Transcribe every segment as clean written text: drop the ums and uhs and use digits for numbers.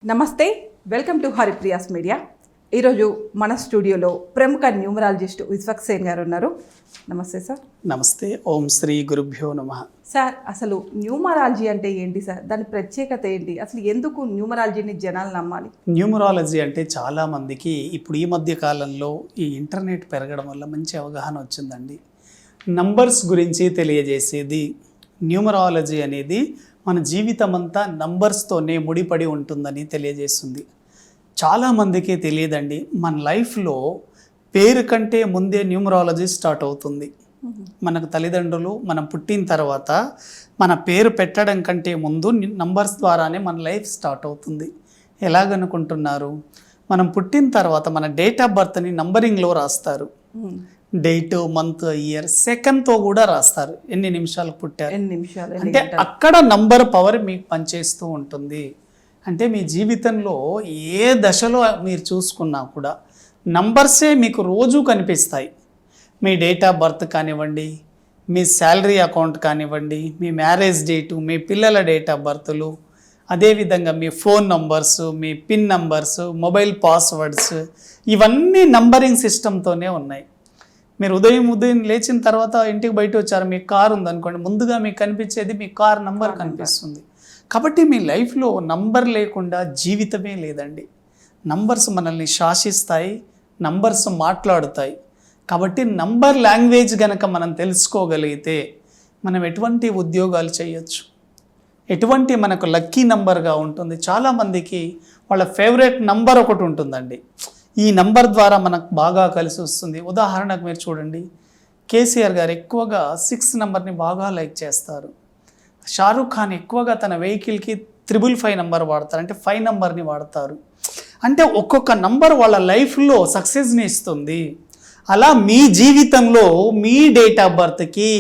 నమస్తే, welcome to Haripriya's media. ఈరోజు మన స్టూడియోలో ప్రముఖ న్యూమరాలజిస్ట్ విశ్వక్సేన్ గారు ఉన్నారు. నమస్తే సార్. నమస్తే. ఓం శ్రీ గురుభ్యో నమః. సార్, అసలు న్యూమరాలజీ అంటే ఏంటి సార్? దాని ప్రత్యేకత ఏంటి? అసలు ఎందుకు న్యూమరాలజీని జనాలు నమ్మాలి? న్యూమరాలజీ అంటే చాలామందికి ఇప్పుడు ఈ మధ్య కాలంలో ఈ ఇంటర్నెట్ పెరగడం వల్ల మంచి అవగాహన వచ్చిందండి. నంబర్స్ గురించి తెలియజేసేది న్యూమరాలజీ అనేది మన జీవితం అంతా నంబర్స్తోనే ముడిపడి ఉంటుందని తెలియజేస్తుంది. చాలామందికి తెలియదండి, మన లైఫ్లో పేరు కంటే ముందే న్యూమరాలజీ స్టార్ట్ అవుతుంది. మనకు తల్లిదండ్రులు మనం పుట్టిన తర్వాత మన పేరు పెట్టడం కంటే ముందు నంబర్స్ ద్వారానే మన లైఫ్ స్టార్ట్ అవుతుంది. ఎలాగనుకుంటున్నారు? మనం పుట్టిన తర్వాత మన డేట్ ఆఫ్ బర్త్ని నంబరింగ్లో రాస్తారు. డేట్, మంత్, ఇయర్, సెకండ్తో కూడా రాస్తారు. ఎన్ని నిమిషాలకు పుట్టారు, ఎన్ని నిమిషాలు, అంటే అక్కడ నంబర్ పవర్ మీకు పనిచేస్తూ ఉంటుంది. అంటే మీ జీవితంలో ఏ దశలో మీరు చూసుకున్నా కూడా నంబర్సే మీకు రోజు కనిపిస్తాయి. మీ డేట్ ఆఫ్ బర్త్ కానివ్వండి, మీ శాలరీ అకౌంట్ కానివ్వండి, మీ మ్యారేజ్ డేటు, మీ పిల్లల డేట్ ఆఫ్ బర్త్లు, అదేవిధంగా మీ ఫోన్ నంబర్స్, మీ పిన్ నంబర్స్, మొబైల్ పాస్వర్డ్స్, ఇవన్నీ నంబరింగ్ సిస్టంతోనే ఉన్నాయి. మీరు ఉదయం లేచిన తర్వాత ఇంటికి బయట వచ్చారు, మీ కార్ ఉందనుకోండి, ముందుగా మీకు కనిపించేది మీ కార్ నంబర్ కనిపిస్తుంది. కాబట్టి మీ లైఫ్లో నంబర్ లేకుండా జీవితమే లేదండి. నంబర్స్ మనల్ని శాసిస్తాయి, నంబర్స్ మాట్లాడుతాయి. కాబట్టి నంబర్ లాంగ్వేజ్ గనక మనం తెలుసుకోగలిగితే మనం ఎటువంటి ఉద్యోగాలు చేయొచ్చు, ఎటువంటి మనకు లక్కీ నంబర్గా ఉంటుంది. చాలామందికి వాళ్ళ ఫేవరెట్ నంబర్ ఒకటి ఉంటుందండి. ఈ నంబర్ ద్వారా మనకు బాగా కలిసి వస్తుంది. ఉదాహరణకు మీరు చూడండి, కేసీఆర్ గారు ఎక్కువగా 6 నంబర్ని బాగా లైక్ చేస్తారు. షారూఖ్ ఖాన్ ఎక్కువగా తన వెహికల్కి 555 నంబర్ వాడతారు, అంటే 5 నంబర్ని వాడతారు. అంటే ఒక్కొక్క నంబర్ వాళ్ళ లైఫ్లో సక్సెస్ని ఇస్తుంది. అలా మీ జీవితంలో మీ డేట్ ఆఫ్ బర్త్కి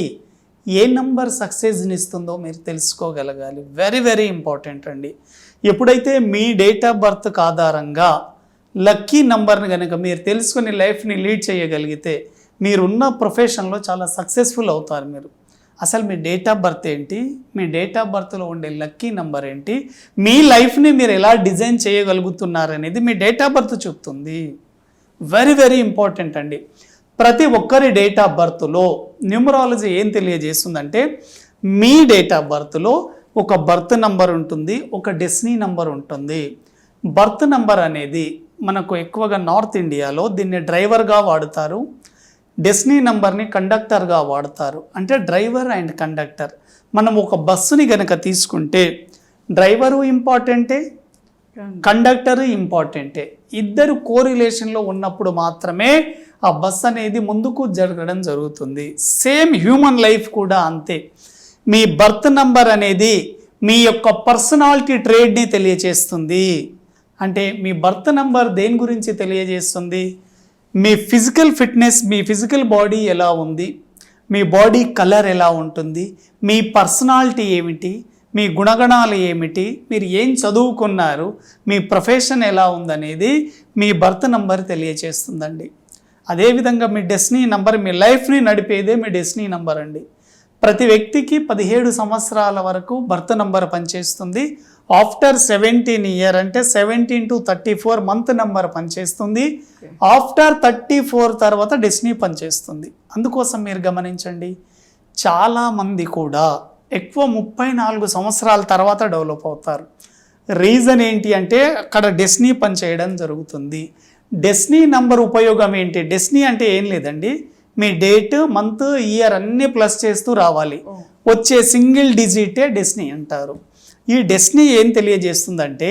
ఏ నంబర్ సక్సెస్ని ఇస్తుందో మీరు తెలుసుకోగలగాలి. వెరీ వెరీ ఇంపార్టెంట్ అండి. ఎప్పుడైతే మీ డేట్ ఆఫ్ బర్త్కి ఆధారంగా లక్కీ నంబర్ని కనుక మీరు తెలుసుకుని లైఫ్ని లీడ్ చేయగలిగితే మీరున్న ప్రొఫెషన్లో చాలా సక్సెస్ఫుల్ అవుతారు. మీరు అసలు మీ డేట్ ఆఫ్ బర్త్ ఏంటి, మీ డేట్ ఆఫ్ బర్త్లో ఉండే లక్కీ నంబర్ ఏంటి, మీ లైఫ్ని మీరు ఎలా డిజైన్ చేయగలుగుతున్నారు అనేది మీ డేట్ ఆఫ్ బర్త్ చెప్తుంది. వెరీ వెరీ ఇంపార్టెంట్ అండి. ప్రతి ఒక్కరి డేట్ ఆఫ్ బర్త్లో న్యూమరాలజీ ఏం తెలియజేస్తుందంటే, మీ డేట్ ఆఫ్ బర్త్లో ఒక బర్త్ నంబర్ ఉంటుంది, ఒక డెస్టినీ నంబర్ ఉంటుంది. బర్త్ నంబర్ అనేది మనకు ఎక్కువగా నార్త్ ఇండియాలో దీన్ని డ్రైవర్గా వాడుతారు, డెస్టినీ నంబర్ని కండక్టర్గా వాడతారు. అంటే డ్రైవర్ అండ్ కండక్టర్. మనం ఒక బస్సుని గనక తీసుకుంటే డ్రైవరు ఇంపార్టెంటే, కండక్టరు ఇంపార్టెంటే. ఇద్దరు కోరిలేషన్లో ఉన్నప్పుడు మాత్రమే ఆ బస్ అనేది ముందుకు జరగడం జరుగుతుంది. సేమ్ హ్యూమన్ లైఫ్ కూడా అంతే. మీ బర్త్ నంబర్ అనేది మీ యొక్క పర్సనాలిటీ ట్రేడ్ని తెలియజేస్తుంది. అంటే మీ బర్త్ నంబర్ దేని గురించి తెలియజేస్తుంది? మీ ఫిజికల్ ఫిట్నెస్, మీ ఫిజికల్ బాడీ ఎలా ఉంది, మీ బాడీ కలర్ ఎలా ఉంటుంది, మీ పర్సనాలిటీ ఏమిటి, మీ గుణగణాలు ఏమిటి, మీరు ఏం చదువుకున్నారు, మీ ప్రొఫెషన్ ఎలా ఉందనేది మీ బర్త్ నంబర్ తెలియజేస్తుందండి. అదేవిధంగా మీ డెస్టినీ నంబర్, మీ లైఫ్ని నడిపేదే మీ డెస్టినీ నంబర్ అండి. ప్రతి వ్యక్తికి 17 సంవత్సరాల వరకు బర్త్ నంబర్ పనిచేస్తుంది. ఆఫ్టర్ 17 ఇయర్ అంటే 17 to 34 మంత్ నంబర్ పనిచేస్తుంది. ఆఫ్టర్ 34 తర్వాత డెస్టినీ పనిచేస్తుంది. అందుకోసం మీరు గమనించండి, చాలామంది కూడా ఎక్కువ 34 సంవత్సరాల తర్వాత డెవలప్ అవుతారు. రీజన్ ఏంటి అంటే అక్కడ డెస్టినీ పనిచేయడం జరుగుతుంది. డెస్టినీ నంబర్ ఉపయోగం ఏంటి? డెస్టినీ అంటే ఏం లేదండి, మీ డేట్, మంత్, ఇయర్ అన్నీ ప్లస్ చేస్తూ రావాలి. వచ్చే సింగిల్ డిజిటే డెస్టినీ అంటారు. ఈ డెస్టినీ ఏం తెలియజేస్తుందంటే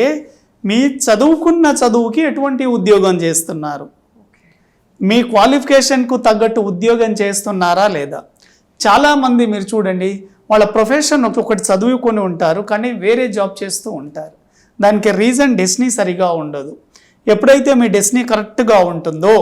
మీ చదువుకున్న చదువుకి ఎటువంటి ఉద్యోగం చేస్తున్నారు, మీ క్వాలిఫికేషన్కు తగ్గట్టు ఉద్యోగం చేస్తున్నారా లేదా. చాలామంది మీరు చూడండి, వాళ్ళ ప్రొఫెషన్ ఒకటి చదువుకొని ఉంటారు కానీ వేరే జాబ్ చేస్తూ ఉంటారు. దానికి రీజన్ డెస్టినీ సరిగా ఉండదు. ఎప్పుడైతే మీ డెస్టినీ కరెక్ట్గా ఉంటుందో,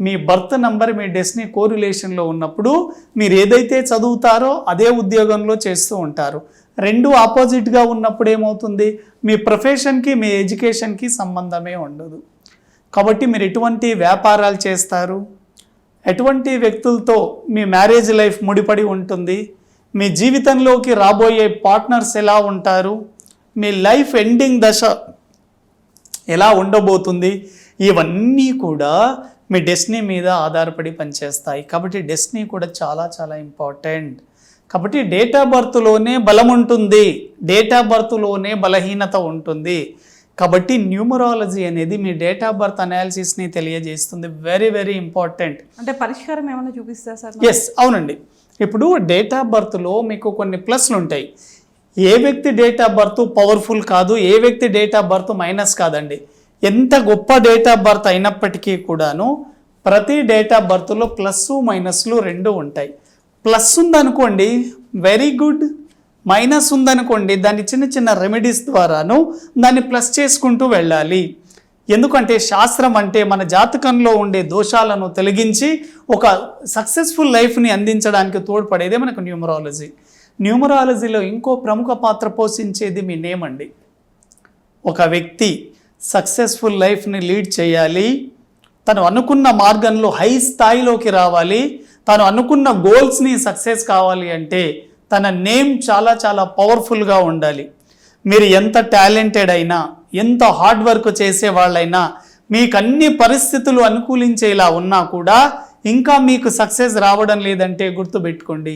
మీ బర్త్ నంబర్ మీ డెస్టినీ కోరిలేషన్లో ఉన్నప్పుడు మీరు ఏదైతే చదువుతారో అదే ఉద్యోగంలో చేస్తూ ఉంటారు. రెండు ఆపోజిట్గా ఉన్నప్పుడు ఏమవుతుంది, మీ ప్రొఫెషన్కి మీ ఎడ్యుకేషన్కి సంబంధమే ఉండదు. కాబట్టి మీరు ఎటువంటి వ్యాపారాలు చేస్తారు, ఎటువంటి వ్యక్తులతో మీ మ్యారేజ్ లైఫ్ ముడిపడి ఉంటుంది, మీ జీవితంలోకి రాబోయే పార్ట్నర్స్ ఎలా ఉంటారు, మీ లైఫ్ ఎండింగ్ దశ ఎలా ఉండబోతుంది, ఇవన్నీ కూడా మీ డెస్టినీ మీద ఆధారపడి పనిచేస్తాయి. కాబట్టి డెస్టినీ కూడా చాలా చాలా ఇంపార్టెంట్. కాబట్టి డేట్ ఆఫ్ బర్త్లోనే బలం ఉంటుంది, డేట్ ఆఫ్ బర్త్లోనే బలహీనత ఉంటుంది. కాబట్టి న్యూమరాలజీ అనేది మీ డేట్ ఆఫ్ బర్త్ అనాలిసిస్ని తెలియజేస్తుంది. Very very important. అంటే పరిష్కారం ఏమైనా చూపిస్తా సార్? ఎస్, అవునండి. ఇప్పుడు డేట్ ఆఫ్ బర్త్లో మీకు కొన్ని ప్లస్లు ఉంటాయి. ఏ వ్యక్తి డేట్ ఆఫ్ బర్త్ పవర్ఫుల్ కాదు, ఏ వ్యక్తి డేట్ ఆఫ్ బర్త్ మైనస్ కాదండి. ఎంత గొప్ప డేట్ ఆఫ్ బర్త్ అయినప్పటికీ కూడాను ప్రతి డేట్ ఆఫ్ బర్త్లో ప్లస్సు మైనస్లు రెండు ఉంటాయి. ప్లస్ ఉందనుకోండి వెరీ గుడ్, మైనస్ ఉందనుకోండి దాన్ని చిన్న చిన్న రెమెడీస్ ద్వారాను దాన్ని ప్లస్ చేసుకుంటూ వెళ్ళాలి. ఎందుకంటే శాస్త్రం అంటే మన జాతకంలో ఉండే దోషాలను తొలగించి ఒక సక్సెస్ఫుల్ లైఫ్ని అందించడానికి తోడ్పడేదే మనకు న్యూమరాలజీ. న్యూమరాలజీలో ఇంకో ప్రముఖ పాత్ర పోషించేది మీ నేమ్ అండి. ఒక వ్యక్తి సక్సెస్ఫుల్ లైఫ్ని లీడ్ చేయాలి, తను అనుకున్న మార్గంలో హై స్థాయిలోకి రావాలి, తను అనుకున్న గోల్స్ని సక్సెస్ కావాలి అంటే తన నేమ్ చాలా చాలా పవర్ఫుల్గా ఉండాలి. మీరు ఎంత టాలెంటెడ్ అయినా, ఎంత హార్డ్ వర్క్ చేసే వాళ్ళైనా, మీకు అన్ని పరిస్థితులు అనుకూలించేలా ఉన్నా కూడా ఇంకా మీకు సక్సెస్ రావడం లేదంటే గుర్తుపెట్టుకోండి,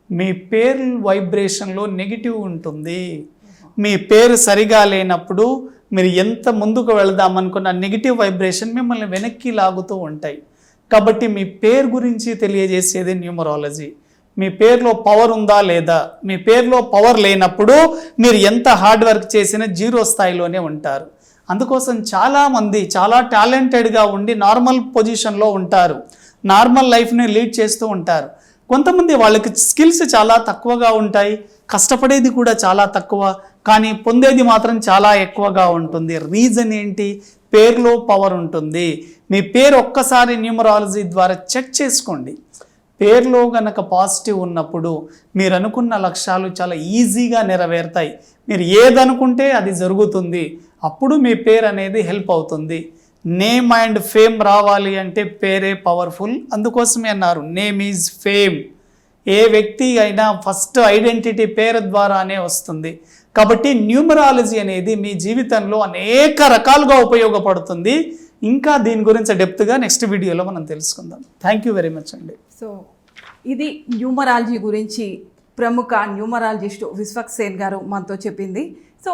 మీ పేరు వైబ్రేషన్లో నెగిటివ్ ఉంటుంది. మీ పేరు సరిగా లేనప్పుడు మీరు ఎంత ముందుకు వెళదామనుకున్న నెగిటివ్ వైబ్రేషన్ మిమ్మల్ని వెనక్కి లాగుతూ ఉంటాయి. కాబట్టి మీ పేరు గురించి తెలియజేసేది న్యూమరాలజీ. మీ పేరులో పవర్ ఉందా లేదా, మీ పేరులో పవర్ లేనప్పుడు మీరు ఎంత హార్డ్ వర్క్ చేసినా జీరో స్థాయిలోనే ఉంటారు. అందుకోసం చాలామంది చాలా టాలెంటెడ్గా ఉండి నార్మల్ పొజిషన్లో ఉంటారు, నార్మల్ లైఫ్ని లీడ్ చేస్తూ ఉంటారు. కొంతమంది వాళ్ళకి స్కిల్స్ చాలా తక్కువగా ఉంటాయి, కష్టపడేది కూడా చాలా తక్కువ, కానీ పొందేది మాత్రం చాలా ఎక్కువగా ఉంటుంది. రీజన్ ఏంటి? పేరులో పవర్ ఉంటుంది. మీ పేరు ఒక్కసారి న్యూమరాలజీ ద్వారా చెక్ చేసుకోండి. పేరులో గనక పాజిటివ్ ఉన్నప్పుడు మీరు అనుకున్న లక్ష్యాలు చాలా ఈజీగా నెరవేరుతాయి. మీరు ఏదనుకుంటే అది జరుగుతుంది. అప్పుడు మీ పేరు అనేది హెల్ప్ అవుతుంది. నేమ్ అండ్ ఫేమ్ రావాలి అంటే పేరే పవర్ఫుల్. అందుకోసమే అన్నారు నేమ్ ఈజ్ ఫేమ్. ఏ వ్యక్తి అయినా ఫస్ట్ ఐడెంటిటీ పేరు ద్వారానే వస్తుంది. కాబట్టి న్యూమరాలజీ అనేది మీ జీవితంలో అనేక రకాలుగా ఉపయోగపడుతుంది. ఇంకా దీని గురించి డెప్త్గా నెక్స్ట్ వీడియోలో మనం తెలుసుకుందాం. థ్యాంక్ యూ వెరీ మచ్ అండి. సో ఇది న్యూమరాలజీ గురించి ప్రముఖ న్యూమరాలజిస్ట్ విశ్వక్సేన్ గారు మనతో చెప్పింది. సో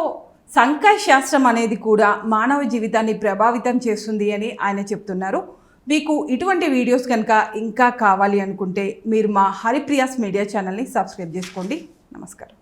సంఖ్యాశాస్త్రం అనేది కూడా మానవ జీవితాన్ని ప్రభావితం చేస్తుంది అని ఆయన చెప్తున్నారు. మీకు ఇటువంటి వీడియోస్ కనుక ఇంకా కావాలి అనుకుంటే మీరు మా హరిప్రియాస్ మీడియా ఛానల్ని సబ్స్క్రైబ్ చేసుకోండి. నమస్కారం.